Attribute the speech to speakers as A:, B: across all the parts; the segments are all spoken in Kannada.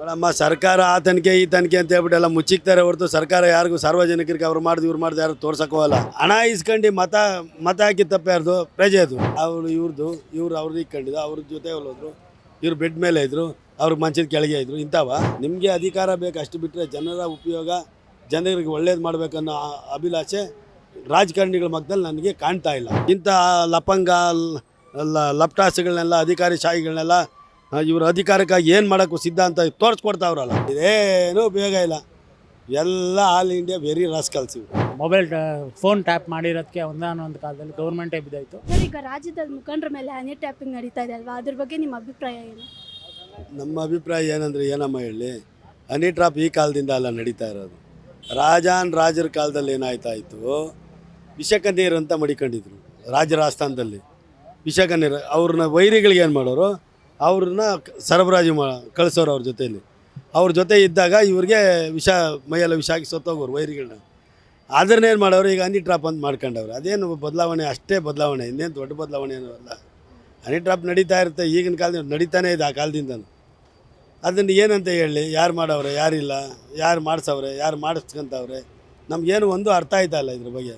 A: ನೋಡಮ್ಮ, ಸರ್ಕಾರ ಆ ತನಿಖೆ ಈ ತನಿಖೆ ಅಂತ ಹೇಳ್ಬಿಟ್ಟು ಎಲ್ಲ ಮುಚ್ಚಿಕ್ತಾರೆ ಹೊರತು ಸರ್ಕಾರ ಯಾರಿಗೂ ಸಾರ್ವಜನಿಕರಿಗೆ ಅವ್ರು ಮಾಡಿದ್ರು ಇವ್ರು ಮಾಡಿದ್ರು ಯಾರು ತೋರ್ಸಕ್ಕೋಲ್ಲ. ಹಣ ಇಸ್ಕೊಂಡು ಮತ ಹಾಕಿ ತಪ್ಪ ಯಾರ್ದು ಪ್ರಜೆದು ಅವ್ರು ಇವ್ರು ಅವ್ರದ್ದು ಇಕ್ಕೊಂಡಿದ್ದು ಅವ್ರ ಜೊತೆ ಹೋದ್ರು, ಇವ್ರು ಬೆಡ್ ಮೇಲೆ ಇದ್ರು, ಅವ್ರಿಗೆ ಮಂಚದ ಕೆಳಗೆ ಇದ್ರು. ಇಂಥವ ನಿಮಗೆ ಅಧಿಕಾರ ಬೇಕು ಅಷ್ಟು ಬಿಟ್ಟರೆ ಜನರ ಉಪಯೋಗ ಜನರಿಗೆ ಒಳ್ಳೇದು ಮಾಡ್ಬೇಕನ್ನೋ ಅಭಿಲಾಷೆ ರಾಜಕಾರಣಿಗಳ ಮಧ್ಯದಲ್ಲಿ ನನಗೆ ಕಾಣ್ತಾ ಇಲ್ಲ. ಇಂಥ ಲಪಂಗ ಲಪ್ಟಾಸಗಳನ್ನೆಲ್ಲ ಅಧಿಕಾರಿ ಶಾಹಿಗಳನ್ನೆಲ್ಲ ಇವರು ಅಧಿಕಾರಕ್ಕಾಗಿ ಏನು ಮಾಡೋಕ್ಕೂ ಸಿದ್ಧ ಅಂತ ತೋರಿಸ್ಕೊಡ್ತಾವ್ರಲ್ಲ, ಇದೇನೂ ಉಪಯೋಗ ಇಲ್ಲ. ಎಲ್ಲ ಆಲ್ ಇಂಡಿಯಾ ವೆರಿ ರಾಸ್ಕಲ್ಸ್ ಇವು.
B: ಮೊಬೈಲ್ ಫೋನ್ ಟ್ಯಾಪ್ ಮಾಡಿರೋದಕ್ಕೆ ಒಂದಾನೊಂದು ಕಾಲದಲ್ಲಿ ಗೌರ್ಮೆಂಟೇ ಬಿದ್ದಾಯಿತು.
C: ಸರ್, ಈಗ ರಾಜ್ಯದ ಮುಖಂಡರ ಮೇಲೆ ಹನಿ ಟ್ಯಾಪಿಂಗ್ ನಡೀತಾ ಇದೆ ಅಲ್ವಾ, ಅದ್ರ ಬಗ್ಗೆ ನಿಮ್ಮ ಅಭಿಪ್ರಾಯ ಏನು?
A: ನಮ್ಮ ಅಭಿಪ್ರಾಯ ಏನಂದರೆ ಏನಮ್ಮ ಹೇಳಿ, ಹನಿ ಟ್ರಾಪ್ ಈ ಕಾಲದಿಂದ ಅಲ್ಲ ನಡೀತಾ ಇರೋದು. ರಾಜರ ಕಾಲದಲ್ಲಿ ಏನಾಯ್ತಾಯಿತು, ವಿಷಕನ್ಯರು ಅಂತ ಮಡಿಕೊಂಡಿದ್ರು ರಾಜರ ಆಸ್ಥಾನದಲ್ಲಿ. ವಿಷಕನ್ಯರು ಅವ್ರನ್ನ ವೈರಿಗಳಿಗೆ ಏನು ಮಾಡೋರು, ಅವ್ರನ್ನ ಸರಬರಾಜು ಕಳಿಸೋರು ಅವ್ರ ಜೊತೆ ಇದ್ದಾಗ ಇವ್ರಿಗೆ ಮೈಯೆಲ್ಲ ವಿಷ ಹಾಕಿ ಸತ್ತೋಗೋರು ವೈರಿಗಳನ್ನ. ಅದನ್ನೇನು ಮಾಡೋರು, ಈಗ ಹನಿ ಟ್ರಾಪ್ ಅಂತ ಮಾಡ್ಕೊಂಡವ್ರು. ಅದೇನು ಬದಲಾವಣೆ, ಅಷ್ಟೇ ಬದಲಾವಣೆ, ಇನ್ನೇನು ದೊಡ್ಡ ಬದಲಾವಣೆ ಏನೂ ಅಲ್ಲ. ಹನಿ ಟ್ರಾಪ್ ನಡೀತಾ ಇರುತ್ತೆ, ಈಗಿನ ಕಾಲದಿಂದ ನಡೀತಾನೇ ಇದೆ ಆ ಕಾಲದಿಂದನೂ. ಅದನ್ನು ಏನಂತ ಹೇಳಿ, ಯಾರು ಮಾಡವ್ರೆ, ಯಾರಿಲ್ಲ, ಯಾರು ಮಾಡಿಸವ್ರೆ, ಯಾರು ಮಾಡಿಸ್ಕೊಂತವ್ರೆ, ನಮಗೇನು ಒಂದು ಅರ್ಥ ಆಯ್ತಾ ಇಲ್ಲ ಇದ್ರ ಬಗ್ಗೆ.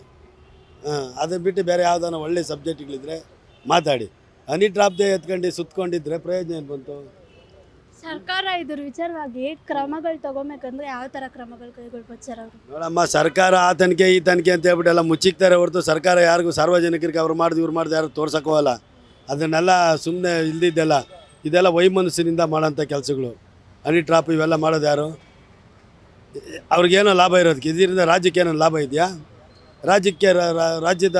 A: ಅದನ್ನು ಬಿಟ್ಟು ಬೇರೆ ಯಾವುದಾನ ಒಳ್ಳೆ ಸಬ್ಜೆಕ್ಟ್ಗಳಿದ್ರೆ ಮಾತಾಡಿ. ಹನಿ ಟ್ರಾಪ್ದೇ ಎತ್ಕೊಂಡು ಸುತ್ಕೊಂಡಿದ್ರೆ ಪ್ರಯೋಜನ ಏನು ಬಂತು?
C: ಸರ್ಕಾರ ಇದ್ರ ವಿಚಾರವಾಗಿ ಕ್ರಮಗಳು ತಗೋಬೇಕಂದ್ರೆ ಯಾವ ಥರ ಕ್ರಮಗಳು ಕೈಗೊಳ್ಬೋದು ಸರ್ ಅವರು?
A: ನೋಡಮ್ಮ, ಸರ್ಕಾರ ಆ ತನಿಖೆ ಈ ತನಿಖೆ ಅಂತ ಹೇಳ್ಬಿಟ್ಟು ಎಲ್ಲ ಮುಚ್ಚಿಕ್ತಾರೆ ಹೊರತು ಸರ್ಕಾರ ಯಾರಿಗೂ ಸಾರ್ವಜನಿಕರಿಗೆ ಅವ್ರು ಮಾಡಿದ್ರು ಇವ್ರು ಮಾಡಿದ್ರು ಯಾರು ತೋರ್ಸಕ್ಕೋಲ್ಲ. ಅದನ್ನೆಲ್ಲ ಸುಮ್ಮನೆ ಇಲ್ದಿದ್ದೆಲ್ಲ ಇದೆಲ್ಲ ವೈಮನಸ್ಸಿನಿಂದ ಮಾಡೋಂಥ ಕೆಲಸಗಳು. ಹನಿ ಟ್ರಾಪ್ ಇವೆಲ್ಲ ಮಾಡೋದು ಯಾರು? ಅವ್ರಿಗೇನೋ ಲಾಭ ಇರೋದಕ್ಕೆ, ಇದರಿಂದ ರಾಜ್ಯಕ್ಕೆ ಏನೋ ಲಾಭ ಇದೆಯಾ? ರಾಜ್ಯದ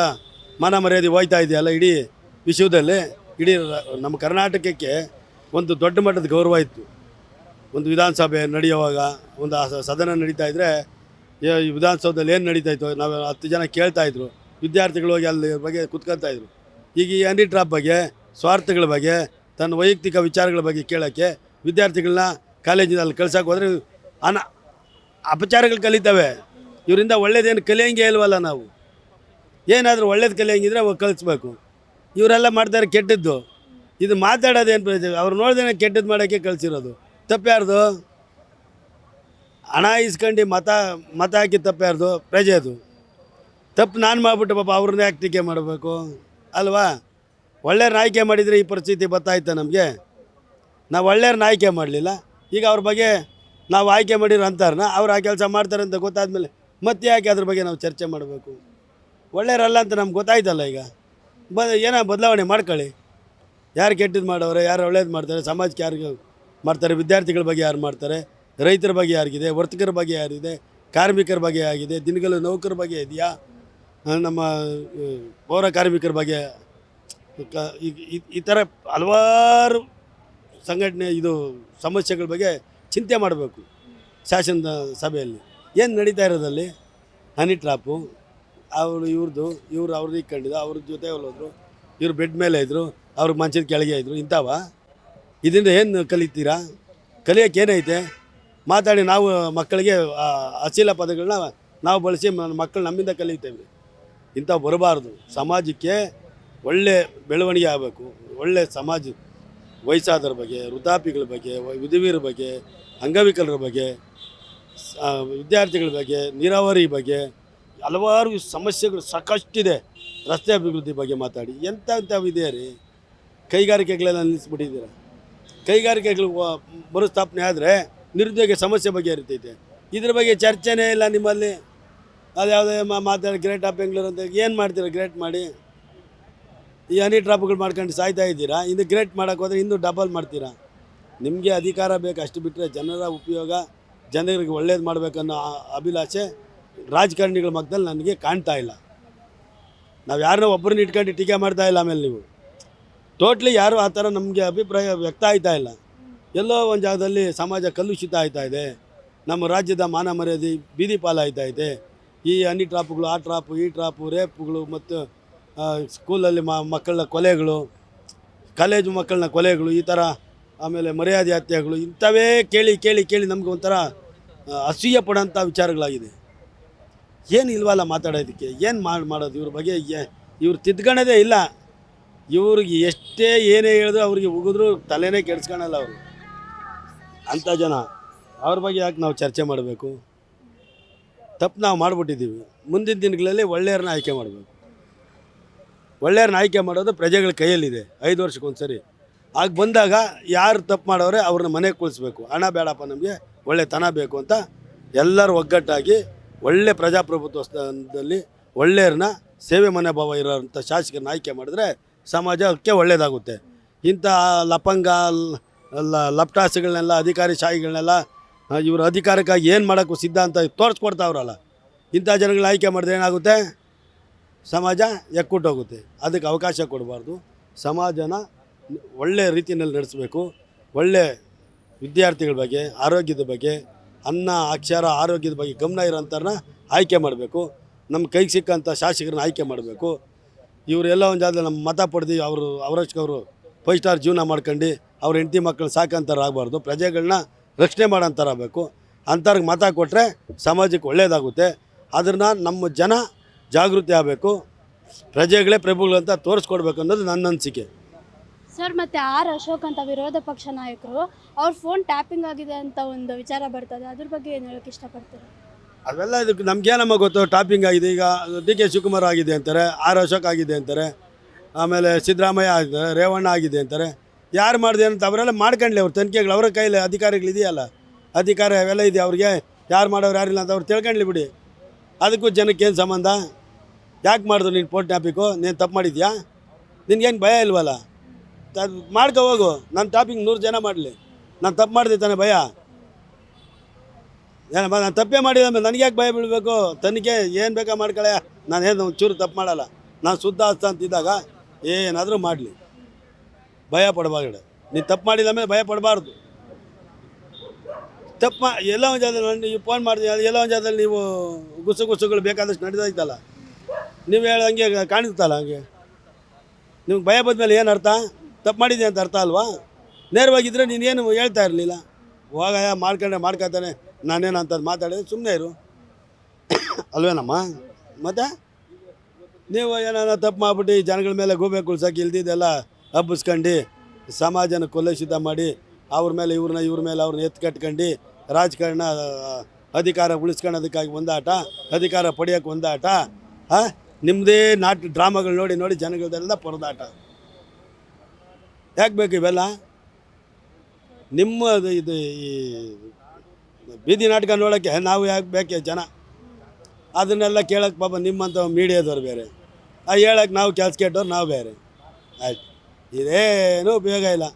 A: ಮಾನ ಮರ್ಯಾದೆ ಹೋಯ್ತಾ ಇದೆಯಲ್ಲ ಇಡೀ ವಿಶ್ವದಲ್ಲಿ. ಇಡೀ ನಮ್ಮ ಕರ್ನಾಟಕಕ್ಕೆ ಒಂದು ದೊಡ್ಡ ಮಟ್ಟದ ಗೌರವ ಇತ್ತು. ಒಂದು ವಿಧಾನಸಭೆ ನಡೆಯುವಾಗ, ಒಂದು ಸದನ ನಡೀತಾ ಇದ್ದರೆ ಈ ವಿಧಾನಸೌಧದಲ್ಲಿ ಏನು ನಡೀತಾಯಿತ್ತು, ನಾವು 10 ಜನ ಕೇಳ್ತಾಯಿದ್ರು, ವಿದ್ಯಾರ್ಥಿಗಳು ಹೋಗಿ ಅಲ್ಲಿ ಬಗ್ಗೆ ಕುತ್ಕೊಳ್ತಾಯಿದ್ರು. ಈಗ ಈ ಹನಿ ಟ್ರಾಪ್ ಬಗ್ಗೆ, ಸ್ವಾರ್ಥಗಳ ಬಗ್ಗೆ, ತನ್ನ ವೈಯಕ್ತಿಕ ವಿಚಾರಗಳ ಬಗ್ಗೆ ಕೇಳೋಕ್ಕೆ ವಿದ್ಯಾರ್ಥಿಗಳನ್ನ ಕಾಲೇಜಿನಲ್ಲಿ ಕಳ್ಸೋಕೆ ಹೋದರೆ ಅಪಚಾರಗಳು ಕಲಿತವೆ. ಇವರಿಂದ ಒಳ್ಳೇದೇನು ಕಲಿಯೋಂಗೆ ಇಲ್ವಲ್ಲ. ನಾವು ಏನಾದರೂ ಒಳ್ಳೇದು ಕಲಿಯೋಂಗಿದ್ರೆ ಅವಾಗ ಕಲಿಸ್ಬೇಕು. ಇವರೆಲ್ಲ ಮಾಡ್ತಾರೆ ಕೆಟ್ಟದ್ದು. ಇದು ಮಾತಾಡೋದೇನು ಪ್ರಯೋಜನ? ಅವ್ರು ನೋಡ್ದೇನೆ ಕೆಟ್ಟದ್ದು ಮಾಡೋಕ್ಕೆ ಕಳಿಸಿರೋದು. ತಪ್ಪ್ಯಾರ್ದು? ಹಣ ಇಸ್ಕೊಂಡು ಮತ ಹಾಕಿ ತಪ್ಪ್ಯಾರ್ದು ಪ್ರಜೆದು ತಪ್ಪು. ನಾನು ಮಾಡಿಬಿಟ್ಟು ಪಾಪ ಅವ್ರನ್ನೇ ಯಾಕೆ ಟೀಕೆ ಮಾಡಬೇಕು ಅಲ್ವಾ? ಒಳ್ಳೆಯವ್ರನ್ನ ಆಯ್ಕೆ ಮಾಡಿದರೆ ಈ ಪರಿಸ್ಥಿತಿ ಬರ್ತಾಯಿತ್ತು ನಮಗೆ. ನಾವು ಒಳ್ಳೆಯವ್ರನ್ನ ಆಯ್ಕೆ ಮಾಡಲಿಲ್ಲ. ಈಗ ಅವ್ರ ಬಗ್ಗೆ ನಾವು ಆಯ್ಕೆ ಮಾಡಿರೋ ಅಂತಾರನ್ನ ಅವ್ರು ಆ ಕೆಲಸ ಮಾಡ್ತಾರೆ ಅಂತ ಗೊತ್ತಾದ್ಮೇಲೆ ಮತ್ತೆ ಯಾಕೆ ಅದ್ರ ಬಗ್ಗೆ ನಾವು ಚರ್ಚೆ ಮಾಡಬೇಕು? ಒಳ್ಳೆಯವರಲ್ಲ ಅಂತ ನಮ್ಗೆ ಗೊತ್ತಾಯ್ತಲ್ಲ. ಈಗ ಏನೋ ಬದಲಾವಣೆ ಮಾಡ್ಕೊಳ್ಳಿ. ಯಾರು ಕೆಟ್ಟದ್ದು ಮಾಡೋರೆ, ಯಾರು ಒಳ್ಳೇದು ಮಾಡ್ತಾರೆ, ಸಮಾಜಕ್ಕೆ ಯಾರಿಗೆ ಮಾಡ್ತಾರೆ, ವಿದ್ಯಾರ್ಥಿಗಳ ಬಗ್ಗೆ ಯಾರು ಮಾಡ್ತಾರೆ, ರೈತರ ಬಗ್ಗೆ ಯಾರಿಗಿದೆ, ವರ್ತಕರ ಬಗ್ಗೆ ಯಾರಿದೆ, ಕಾರ್ಮಿಕರ ಬಗ್ಗೆ ಆಗಿದೆ, ದಿನಗಲು ನೌಕರ ಬಗ್ಗೆ ಇದೆಯಾ, ನಮ್ಮ ಪೌರ ಕಾರ್ಮಿಕರ ಬಗ್ಗೆ, ಈ ಥರ ಹಲವಾರು ಸಂಘಟನೆ ಸಮಸ್ಯೆಗಳ ಬಗ್ಗೆ ಚಿಂತೆ ಮಾಡಬೇಕು ಶಾಸನ ಸಭೆಯಲ್ಲಿ. ಏನು ನಡೀತಾ ಇರೋದಲ್ಲಿ ಹನಿ ಟ್ರಾಪು, ಇವ್ರು ಅವ್ರದ್ದು ಇಕ್ಕೊಂಡಿದ್ದು, ಅವ್ರ ಜೊತೆ ಹೋದ್ರು, ಇವ್ರು ಬೆಡ್ ಮೇಲೆ ಇದ್ರು, ಅವ್ರಿಗೆ ಮಂಚದ ಕೆಳಗೆ ಇದ್ರು. ಇಂಥವ ಇದರಿಂದ ಏನು ಕಲಿತೀರಾ? ಕಲಿಯೋಕ್ಕೆ ಏನೈತೆ? ಮಾತಾಡಿ ನಾವು ಮಕ್ಕಳಿಗೆ ಅಶ್ಲೀಲ ಪದಗಳನ್ನ ನಾವು ಬಳಸಿ ಮಕ್ಕಳು ನಮ್ಮಿಂದ ಕಲಿತೇವೆ. ಇಂಥವು ಬರಬಾರ್ದು. ಸಮಾಜಕ್ಕೆ ಒಳ್ಳೆ ಬೆಳವಣಿಗೆ ಆಗಬೇಕು. ಒಳ್ಳೆ ಸಮಾಜ, ವಯಸ್ಸಾದರ ಬಗ್ಗೆ, ವೃದ್ಧಾಪಿಗಳ ಬಗ್ಗೆ, ವಿಧವೆಯರ ಬಗ್ಗೆ, ಅಂಗವಿಕಲರ ಬಗ್ಗೆ, ವಿದ್ಯಾರ್ಥಿಗಳ ಬಗ್ಗೆ, ನೀರಾವರಿ ಬಗ್ಗೆ ಹಲವಾರು ಸಮಸ್ಯೆಗಳು ಸಾಕಷ್ಟಿದೆ. ರಸ್ತೆ ಅಭಿವೃದ್ಧಿ ಬಗ್ಗೆ ಮಾತಾಡಿ. ಎಂಥವಿದೆ ರೀ? ಕೈಗಾರಿಕೆಗಳೆಲ್ಲ ನಿಲ್ಲಿಸ್ಬಿಟ್ಟಿದ್ದೀರ. ಕೈಗಾರಿಕೆಗಳು ಮರುಸ್ಥಾಪನೆ ಆದರೆ ನಿರುದ್ಯೋಗ ಸಮಸ್ಯೆ ಬಗ್ಗೆ ಇರ್ತೈತೆ. ಇದ್ರ ಬಗ್ಗೆ ಚರ್ಚೆನೇ ಇಲ್ಲ ನಿಮ್ಮಲ್ಲಿ. ಅದು ಯಾವುದೇ ಮಾತಾಡಿ ಗ್ರೇಟ್ ಆಫ್ ಬೆಂಗಳೂರು ಅಂತ ಏನು ಮಾಡ್ತೀರಾ? ಗ್ರೇಟ್ ಮಾಡಿ ಈ ಹನಿ ಟ್ರಾಪ್ಗಳು ಮಾಡ್ಕೊಂಡು ಸಾಯ್ತಾ ಇದ್ದೀರಾ. ಇನ್ನು ಗ್ರೇಟ್ ಮಾಡೋಕ್ಕೆ ಹೋದರೆ ಇನ್ನೂ ಡಬಲ್ ಮಾಡ್ತೀರಾ. ನಿಮಗೆ ಅಧಿಕಾರ ಬೇಕು ಅಷ್ಟು ಬಿಟ್ಟರೆ ಜನರ ಉಪಯೋಗ ಜನರಿಗೆ ಒಳ್ಳೇದು ಮಾಡಬೇಕನ್ನೋ ಅಭಿಲಾಷೆ ರಾಜಕಾರಣಿಗಳ ಮಧ್ಯದಲ್ಲಿ ನನಗೆ ಕಾಣ್ತಾ ಇಲ್ಲ. ನಾವು ಯಾರನ್ನೋ ಒಬ್ಬರನ್ನ ಇಟ್ಕೊಂಡು ಟೀಕೆ ಮಾಡ್ತಾ ಇಲ್ಲ. ಆಮೇಲೆ ನೀವು ಟೋಟ್ಲಿ ಯಾರು ಆ ಥರ ನಮಗೆ ಅಭಿಪ್ರಾಯ ವ್ಯಕ್ತ ಆಯ್ತಾ ಇಲ್ಲ. ಎಲ್ಲೋ ಒಂದು ಜಾಗದಲ್ಲಿ ಸಮಾಜ ಕಲುಷಿತ ಆಯ್ತಾ ಇದೆ. ನಮ್ಮ ರಾಜ್ಯದ ಮಾನ ಮರ್ಯಾದೆ ಬೀದಿ ಪಾಲಾಯ್ತಾ ಇದೆ. ಈ ಹನಿ ಟ್ರಾಪ್ಗಳು, ಆ ಟ್ರಾಪು, ಈ ಟ್ರಾಪು, ರೇಪ್ಗಳು, ಮತ್ತು ಸ್ಕೂಲಲ್ಲಿ ಮಕ್ಕಳನ್ನ ಕೊಲೆಗಳು, ಕಾಲೇಜು ಮಕ್ಕಳನ್ನ ಕೊಲೆಗಳು, ಈ ಥರ, ಆಮೇಲೆ ಮರ್ಯಾದೆ ಹತ್ಯೆಗಳು, ಇಂಥವೇ ಕೇಳಿ ಕೇಳಿ ಕೇಳಿ ನಮ್ಗೆ ಒಂಥರ ಅಸೂಯೆ ಪಡೋಂಥ ವಿಚಾರಗಳಾಗಿದೆ. ಏನು ಇಲ್ವಲ್ಲ ಮಾತಾಡೋದಕ್ಕೆ? ಏನು ಮಾಡೋದು ಇವ್ರ ಬಗ್ಗೆ? ಇವ್ರು ತಿದ್ಕೊಳ್ಳೋದೇ ಇಲ್ಲ. ಇವ್ರಿಗೆ ಎಷ್ಟೇ ಏನೇ ಹೇಳಿದ್ರು ಅವ್ರಿಗೆ ಉಗಿದ್ರು ತಲೆನೇ ಕೆಡಿಸ್ಕೊಳಲ್ಲ ಅವರು. ಅಂಥ ಜನ. ಅವ್ರ ಬಗ್ಗೆ ಯಾಕೆ ನಾವು ಚರ್ಚೆ ಮಾಡಬೇಕು? ತಪ್ಪು ನಾವು ಮಾಡಿಬಿಟ್ಟಿದ್ದೀವಿ. ಮುಂದಿನ ದಿನಗಳಲ್ಲಿ ಒಳ್ಳೆಯವ್ರನ್ನ ಆಯ್ಕೆ ಮಾಡಬೇಕು. ಒಳ್ಳೆಯವ್ರನ್ನ ಆಯ್ಕೆ ಮಾಡೋದು ಪ್ರಜೆಗಳ ಕೈಯಲ್ಲಿದೆ. 5 ವರ್ಷಕ್ಕೊಂದು ಸರಿ ಆಗ ಬಂದಾಗ ಯಾರು ತಪ್ಪು ಮಾಡೋರೆ ಅವ್ರನ್ನ ಮನೆಗೆ ಕುಳಿಸ್ಬೇಕು. ಹಣ ಬೇಡಪ್ಪ, ನಮಗೆ ಒಳ್ಳೆತನ ಬೇಕು ಅಂತ ಎಲ್ಲರೂ ಒಗ್ಗಟ್ಟಾಗಿ ಒಳ್ಳೆ ಪ್ರಜಾಪ್ರಭುತ್ವದಲ್ಲಿ ಒಳ್ಳೆಯವ್ರನ್ನ ಸೇವೆ ಮನೋಭಾವ ಇರೋಂಥ ಶಾಸಕರನ್ನ ಆಯ್ಕೆ ಮಾಡಿದ್ರೆ ಸಮಾಜಕ್ಕೆ ಒಳ್ಳೆಯದಾಗುತ್ತೆ. ಇಂಥ ಲಪಂಗ ಲಪ್ಟಾಸ್ಗಳನ್ನೆಲ್ಲ ಅಧಿಕಾರಿಶಾಹಿಗಳನ್ನೆಲ್ಲ ಇವರು ಅಧಿಕಾರಕ್ಕಾಗಿ ಏನು ಮಾಡೋಕ್ಕೂ ಸಿದ್ಧ ಅಂತ ತೋರಿಸ್ಕೊಡ್ತಾವ್ರಲ್ಲ, ಇಂಥ ಜನಗಳನ್ನ ಆಯ್ಕೆ ಮಾಡಿದ್ರೆ ಏನಾಗುತ್ತೆ? ಸಮಾಜ ಎಕ್ಕುಟ್ಟೋಗುತ್ತೆ. ಅದಕ್ಕೆ ಅವಕಾಶ ಕೊಡಬಾರ್ದು. ಸಮಾಜನ ಒಳ್ಳೆಯ ರೀತಿಯಲ್ಲಿ ನಡೆಸಬೇಕು. ಒಳ್ಳೆ ವಿದ್ಯಾರ್ಥಿಗಳ ಬಗ್ಗೆ, ಆರೋಗ್ಯದ ಬಗ್ಗೆ, ಅನ್ನ ಅಕ್ಷರ ಆರೋಗ್ಯದ ಬಗ್ಗೆ ಗಮನ ಇರೋಂಥವ್ರನ್ನ ಆಯ್ಕೆ ಮಾಡಬೇಕು. ನಮ್ಮ ಕೈಗೆ ಸಿಕ್ಕಂಥ ಶಾಸಕರನ್ನ ಆಯ್ಕೆ ಮಾಡಬೇಕು. ಇವರೆಲ್ಲ ಒಂದು ಜಾಗದಲ್ಲಿ ನಮ್ಮ ಮತ ಪಡೆದು ಅವರಷ್ಟು 5 ಸ್ಟಾರ್ ಜೀವನ ಮಾಡ್ಕೊಂಡು ಅವ್ರ ಹೆಂಡತಿ ಮಕ್ಕಳು ಸಾಕಂತಾರೆ ಆಗಬಾರ್ದು. ಪ್ರಜೆಗಳನ್ನ ರಕ್ಷಣೆ ಮಾಡೋಂಥರ ಆಗಬೇಕು. ಅಂಥವ್ರಿಗೆ ಮತ ಕೊಟ್ಟರೆ ಸಮಾಜಕ್ಕೆ ಒಳ್ಳೆಯದಾಗುತ್ತೆ. ಅದನ್ನು ನಮ್ಮ ಜನ ಜಾಗೃತಿ ಆಗಬೇಕು. ಪ್ರಜೆಗಳೇ ಪ್ರಭುಗಳು ಅಂತ ತೋರಿಸ್ಕೊಡ್ಬೇಕು ಅನ್ನೋದು ನನ್ನ ಅನಿಸಿಕೆ.
C: ಸರ್, ಮತ್ತು ಆರ್ ಅಶೋಕ್ ಅಂತ ವಿರೋಧ ಪಕ್ಷ ನಾಯಕರು ಅವ್ರ ಫೋನ್ ಟ್ಯಾಪಿಂಗ್ ಆಗಿದೆ ಅಂತ ಒಂದು ವಿಚಾರ ಬರ್ತದೆ, ಅದ್ರ ಬಗ್ಗೆ ಏನು ಹೇಳೋಕ್ಕೆ ಇಷ್ಟಪಡ್ತೀರಾ?
A: ಅವೆಲ್ಲ ಇದಕ್ಕೆ ನಮಗೇನಮ್ಮ ಗೊತ್ತು? ಟಾಪಿಂಗ್ ಆಗಿದೆ. ಈಗ DK ಶಿವಕುಮಾರ್ ಆಗಿದೆ ಅಂತಾರೆ, ಆರ್ ಅಶೋಕ್ ಆಗಿದೆ ಅಂತಾರೆ, ಆಮೇಲೆ ಸಿದ್ದರಾಮಯ್ಯ ಆಗಿದೆ, ರೇವಣ್ಣ ಆಗಿದೆ ಅಂತಾರೆ. ಯಾರು ಮಾಡಿದೆ ಅಂತ ಅವರೆಲ್ಲ ಮಾಡ್ಕೊಂಡ್ಲಿ. ಅವ್ರ ತನಿಖೆಗಳು ಅವರ ಕೈಲಿ ಅಧಿಕಾರಿಗಳಿದೆಯಲ್ಲ, ಅಧಿಕಾರ ಅವೆಲ್ಲ ಇದೆ ಅವ್ರಿಗೆ. ಯಾರು ಮಾಡೋರು ಯಾರಿಲ್ಲ ಅಂತ ಅವ್ರು ತಿಳ್ಕೊಂಡ್ಲಿ ಬಿಡಿ. ಅದಕ್ಕೂ ಜನಕ್ಕೇನು ಸಂಬಂಧ? ಯಾಕೆ ಮಾಡಿದ್ರು ನೀನು ಫೋನ್ ಟ್ಯಾಪಿಂಗು? ನೀನು ತಪ್ಪು ಮಾಡಿದ್ಯಾ? ನಿನ್ಗೇನು ಭಯ ಇಲ್ವಲ್ಲ? ಮಾಡ್ಕೊ ಹೋಗು. ನನ್ನ ಟಾಪಿಂಗ್ 100 ಜನ ಮಾಡಲಿ. ನಾನು ತಪ್ಪು ಮಾಡಿದೆ ತಾನೆ ಭಯ? ಏನಪ್ಪ, ನಾನು ತಪ್ಪೇ ಮಾಡಿದ ಮೇಲೆ ನನಗೆ ಯಾಕೆ ಭಯ ಬೀಳಬೇಕು? ತನಿಖೆ ಏನು ಬೇಕಾ ಮಾಡ್ಕೊಳ್ಳೆ, ನಾನೇನು ಒಂಚೂರು ತಪ್ಪು ಮಾಡಲ್ಲ. ನಾನು ಶುದ್ಧ ಹಸ್ತ ಅಂತಿದ್ದಾಗ ಏನಾದರೂ ಮಾಡಲಿ, ಭಯ ಪಡಬಾರ್ದು. ನೀನು ತಪ್ಪು ಮಾಡಿದ ಮೇಲೆ ಭಯ ಪಡಬಾರ್ದು. ತಪ್ಪು ಎಲ್ಲ ಒಂದು ಜಾಗದಲ್ಲಿ ನೀವು ಫೋನ್ ಮಾಡಿದ್ವಿ, ಎಲ್ಲ ಒಂದು ಜಾಗದಲ್ಲಿ ನೀವು ಗುಸುಗಳು ಬೇಕಾದಷ್ಟು ನಡೀತೈತಲ್ಲ, ನೀವು ಹೇಳಂಗೆ ಕಾಣಿಸ್ತಲ್ಲ. ಹಂಗೆ ನಿಮ್ಗೆ ಭಯ ಬಂದಮೇಲೆ ಏನು ಅರ್ಥ? ತಪ್ಪು ಮಾಡಿದೆ ಅಂತ ಅರ್ಥ ಅಲ್ವಾ? ನೇರವಾಗಿದ್ದರೆ ನೀನೇನು ಹೇಳ್ತಾ ಇರಲಿಲ್ಲ. ಹೋಗಯ್ಯ ಮಾಡ್ಕೊತಾನೆ, ನಾನೇನು ಅಂಥದ್ದು ಮಾತಾಡಿದ್ರೆ ಸುಮ್ಮನೆ ಇರು ಅಲ್ವೇನಮ್ಮ? ಮತ್ತು ನೀವು ಏನಾರ ತಪ್ಪು ಮಾಡಿಬಿಟ್ಟು ಜನಗಳ ಮೇಲೆ ಗೂಬೆ ಕುಳ್ಸೋಕೆ ಇಲ್ದಿದ್ದೆಲ್ಲ ಹಬ್ಬಿಸ್ಕೊಂಡು ಸಮಾಜನ ಕೊಲ್ಲಸಿದ್ದ ಮಾಡಿ ಅವ್ರ ಮೇಲೆ ಇವ್ರ ಮೇಲೆ ಅವ್ರನ್ನ ಎತ್ಕಟ್ಕೊಂಡು ರಾಜಕಾರಣ ಅಧಿಕಾರ ಉಳಿಸ್ಕೊಳ್ಳೋದಕ್ಕಾಗಿ ಒಂದಾಟ, ಅಧಿಕಾರ ಪಡೆಯೋಕ್ಕೆ ಒಂದಾಟ, ನಿಮ್ಮದೇ ಡ್ರಾಮಾಗಳು ನೋಡಿ ಜನಗಳದೆಲ್ಲ ಪರದಾಟ. ಯಾಕೆ ಬೇಕು ಇವೆಲ್ಲ? ನಿಮ್ಮ ಇದು ಈ ಬೀದಿ ನಾಟಕ ನೋಡೋಕ್ಕೆ ನಾವು ಯಾಕೆ ಬೇಕೆ ಜನ? ಅದನ್ನೆಲ್ಲ ಕೇಳೋಕ್ಕೆ ಪಾಪ ನಿಮ್ಮಂಥ ಮೀಡಿಯಾದವ್ರು ಬೇರೆ, ಹೇಳೋಕ್ಕೆ ನಾವು ಕೆಲಸ ಕೆಟ್ಟವ್ರು ನಾವು ಬೇರೆ. ಆಯ್ತು, ಇದೇನೂ ಉಪಯೋಗ ಇಲ್ಲ.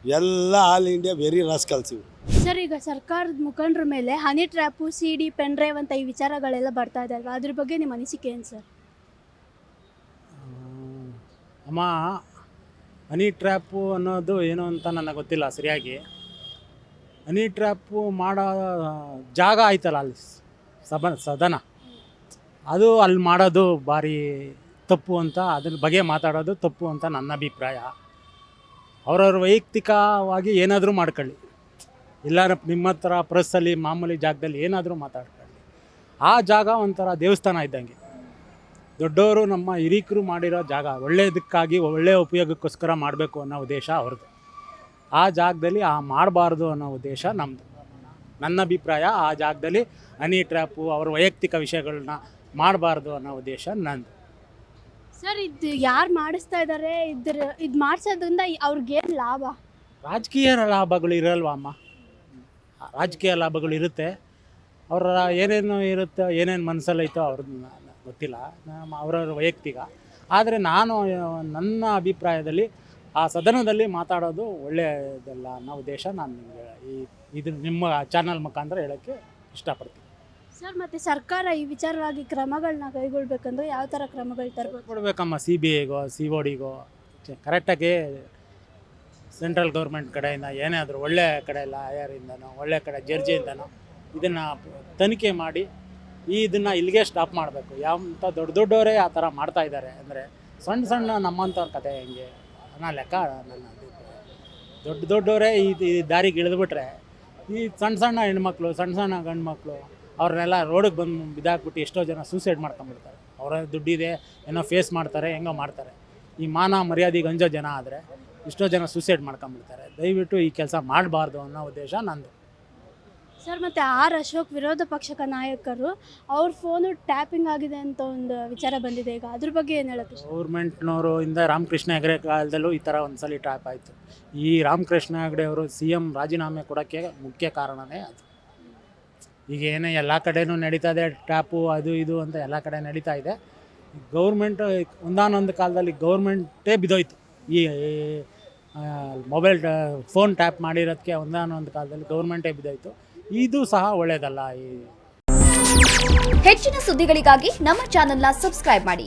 A: ಎಲ್ಲ ಆಲ್ ಇಂಡಿಯಾ ವೆರಿ ರಾಸ್ಕಲ್ಸ್ ಇವು.
C: ಸರ್, ಈಗ ಸರ್ಕಾರದ ಮುಖಂಡರ ಮೇಲೆ ಹನಿ ಟ್ರ್ಯಾಪು, CD, ಪೆನ್ ಡ್ರೈವ್ ಅಂತ ಈ ವಿಚಾರಗಳೆಲ್ಲ ಬರ್ತಾ ಇದೆ ಅಲ್ವಾ? ಅದ್ರ ಬಗ್ಗೆ ನಿಮ್ಮ ಅನಿಸಿಕೆ ಏನು ಸರ್?
B: ಅಮ್ಮ, ಹನಿ ಟ್ರ್ಯಾಪು ಅನ್ನೋದು ಏನು ಅಂತ ನನಗೆ ಗೊತ್ತಿಲ್ಲ ಸರಿಯಾಗಿ. ಹನಿ ಟ್ರ್ಯಾಪು ಮಾಡೋ ಜಾಗ ಆಯ್ತಲ್ಲ ಅಲ್ಲಿ ಸದನ, ಅದು ಅಲ್ಲಿ ಮಾಡೋದು ಭಾರಿ ತಪ್ಪು ಅಂತ, ಅದ್ರ ಬಗ್ಗೆ ಮಾತಾಡೋದು ತಪ್ಪು ಅಂತ ನನ್ನ ಅಭಿಪ್ರಾಯ. ಅವ್ರವ್ರ ವೈಯಕ್ತಿಕವಾಗಿ ಏನಾದರೂ ಮಾಡ್ಕೊಳ್ಳಿ, ಇಲ್ಲ ನಿಮ್ಮ ಹತ್ರ ಪ್ರೆಸ್ಸಲ್ಲಿ ಮಾಮೂಲಿ ಜಾಗದಲ್ಲಿ ಏನಾದರೂ ಮಾತಾಡ್ಕೊಳ್ಳಿ. ಆ ಜಾಗ ಒಂಥರ ದೇವಸ್ಥಾನ ಇದ್ದಂಗೆ. ದೊಡ್ಡವರು ನಮ್ಮ ಹಿರೀಕರು ಮಾಡಿರೋ ಜಾಗ, ಒಳ್ಳೆಯದಕ್ಕಾಗಿ ಒಳ್ಳೆಯ ಉಪಯೋಗಕ್ಕೋಸ್ಕರ ಮಾಡಬೇಕು ಅನ್ನೋ ಉದ್ದೇಶ ಅವ್ರದ್ದು. ಆ ಜಾಗದಲ್ಲಿ ಮಾಡಬಾರ್ದು ಅನ್ನೋ ಉದ್ದೇಶ ನಮ್ಮದು. ನನ್ನ ಅಭಿಪ್ರಾಯ, ಆ ಜಾಗದಲ್ಲಿ ಹನಿ ಟ್ರ್ಯಾಪು ಅವ್ರ ವೈಯಕ್ತಿಕ ವಿಷಯಗಳನ್ನ ಮಾಡಬಾರ್ದು ಅನ್ನೋ ಉದ್ದೇಶ ನಂದು.
C: ಸರ್, ಇದು ಯಾರು ಮಾಡಿಸ್ತಾ ಇದ್ದಾರೆ? ಇದು ಮಾಡಿಸೋದ್ರಿಂದ ಅವ್ರಿಗೇನು ಲಾಭ?
B: ರಾಜಕೀಯ ಲಾಭಗಳು ಇರಲ್ವ ಅಮ್ಮ? ರಾಜಕೀಯ ಲಾಭಗಳು ಇರುತ್ತೆ. ಅವರ ಏನೇನು ಇರುತ್ತೆ, ಏನೇನು ಮನಸ್ಸಲ್ಲೈತೋ ಅವ್ರದ್ದು ಗೊತ್ತಿಲ್ಲ, ಅವರವ್ರ ವೈಯಕ್ತಿಕ. ಆದರೆ ನನ್ನ ಅಭಿಪ್ರಾಯದಲ್ಲಿ ಆ ಸದನದಲ್ಲಿ ಮಾತಾಡೋದು ಒಳ್ಳೆಯದಲ್ಲ ಅನ್ನೋ ಉದ್ದೇಶ ನಾನು ಇದು ನಿಮ್ಮ ಚಾನಲ್ ಮುಖಾಂತರ ಹೇಳೋಕ್ಕೆ ಇಷ್ಟಪಡ್ತೀನಿ.
C: ಸರ್, ಮತ್ತು ಸರ್ಕಾರ ಈ ವಿಚಾರವಾಗಿ ಕ್ರಮಗಳನ್ನ ಕೈಗೊಳ್ಬೇಕಂದ್ರೆ ಯಾವ ಥರ ಕ್ರಮಗಳು ತರಬೇಕು?
B: ಕೊಡಬೇಕಮ್ಮ, CBIಗೋ CODಗೋ ಕರೆಕ್ಟಾಗಿ ಸೆಂಟ್ರಲ್ ಗೌರ್ಮೆಂಟ್ ಕಡೆಯಿಂದ ಏನಾದರೂ ಒಳ್ಳೆಯ ಕಡೆ ಲಾಯರಿಂದನೋ ಒಳ್ಳೆಯ ಕಡೆ ಜಡ್ಜಿಯಿಂದನೋ ಇದನ್ನು ತನಿಖೆ ಮಾಡಿ ಇದನ್ನು ಇಲ್ಲಿಗೆ ಸ್ಟಾಪ್ ಮಾಡಬೇಕು. ಯಾವ ದೊಡ್ಡವರೇ ಆ ಥರ ಮಾಡ್ತಾಯಿದ್ದಾರೆ ಅಂದರೆ ಸಣ್ಣ ನಮ್ಮಂಥವ್ರ ಕತೆ ಹೆಂಗೆ ಅನ್ನೋ ಲೆಕ್ಕ ನನ್ನ ಅಭಿಪ್ರಾಯ. ದೊಡ್ಡವರೇ ಈ ದಾರಿಗೆ ಇಳಿದ್ಬಿಟ್ರೆ ಈ ಸಣ್ಣ ಹೆಣ್ಮಕ್ಳು, ಸಣ್ಣ ಗಂಡು ಮಕ್ಕಳು ಅವ್ರನ್ನೆಲ್ಲ ರೋಡಿಗೆ ಬಂದು ಬಿದ್ದಾಕ್ಬಿಟ್ಟು ಎಷ್ಟೋ ಜನ ಸೂಸೈಡ್ ಮಾಡ್ಕೊಂಬಿಡ್ತಾರೆ. ಅವರ ದುಡ್ಡಿದೆ ಏನೋ ಫೇಸ್ ಮಾಡ್ತಾರೆ, ಹೆಂಗೋ ಮಾಡ್ತಾರೆ. ಈ ಮಾನ ಮರ್ಯಾದೆಗೆ ಅಂಜೋ ಜನ ಆದರೆ ಎಷ್ಟೋ ಜನ ಸೂಸೈಡ್ ಮಾಡ್ಕೊಂಬಿಡ್ತಾರೆ. ದಯವಿಟ್ಟು ಈ ಕೆಲಸ ಮಾಡಬಾರ್ದು ಅನ್ನೋ ಉದ್ದೇಶ ನಂದು.
C: ಸರ್ ಮತ್ತು ಆರ್ ಅಶೋಕ್ ವಿರೋಧ ಪಕ್ಷದ ನಾಯಕರು ಅವ್ರ ಫೋನು ಟ್ಯಾಪಿಂಗ್ ಆಗಿದೆ ಅಂತ ಒಂದು ವಿಚಾರ ಬಂದಿದೆ ಈಗ, ಅದ್ರ ಬಗ್ಗೆ ಏನು ಹೇಳೋಕ್ಕೆ ಇಷ್ಟ?
B: ಗೌರ್ಮೆಂಟ್ನವರು ಇಂದ ರಾಮಕೃಷ್ಣ ಹೆಗಡೆ ಕಾಲದಲ್ಲೂ ಈ ಥರ ಒಂದ್ಸಲಿ ಟ್ಯಾಪ್ ಆಯಿತು. ಈ ರಾಮಕೃಷ್ಣ ಹೆಗಡೆ ಅವರು CM ರಾಜೀನಾಮೆ ಕೊಡೋಕ್ಕೆ ಮುಖ್ಯ ಕಾರಣನೇ ಅದು. ಈಗ ಏನೇ ಎಲ್ಲ ಕಡೆನೂ ನಡೀತಾ ಇದೆ, ಟ್ಯಾಪು ಅದು ಇದು ಅಂತ ಎಲ್ಲ ಕಡೆ ನಡೀತಾ ಇದೆ. ಗೌರ್ಮೆಂಟ್ ಒಂದಾನೊಂದು ಕಾಲದಲ್ಲಿ ಗೌರ್ಮೆಂಟೇ ಬಿದ್ದೋಯ್ತು. ಈ ಮೊಬೈಲ್ ಫೋನ್ ಟ್ಯಾಪ್ ಮಾಡಿರೋದಕ್ಕೆ ಒಂದಾನೊಂದು ಕಾಲದಲ್ಲಿ ಗೌರ್ಮೆಂಟೇ ಬಿದ್ದೋಯ್ತು. ಇದು ಸಹ ಒಳ್ಳೆಯದಲ್ಲ.
D: ಹೆಚ್ಚಿನ ಸುದ್ದಿಗಳಿಗಾಗಿ ನಮ್ಮ ಚಾನೆಲ್ನ ಸಬ್ಸ್ಕ್ರೈಬ್ ಮಾಡಿ.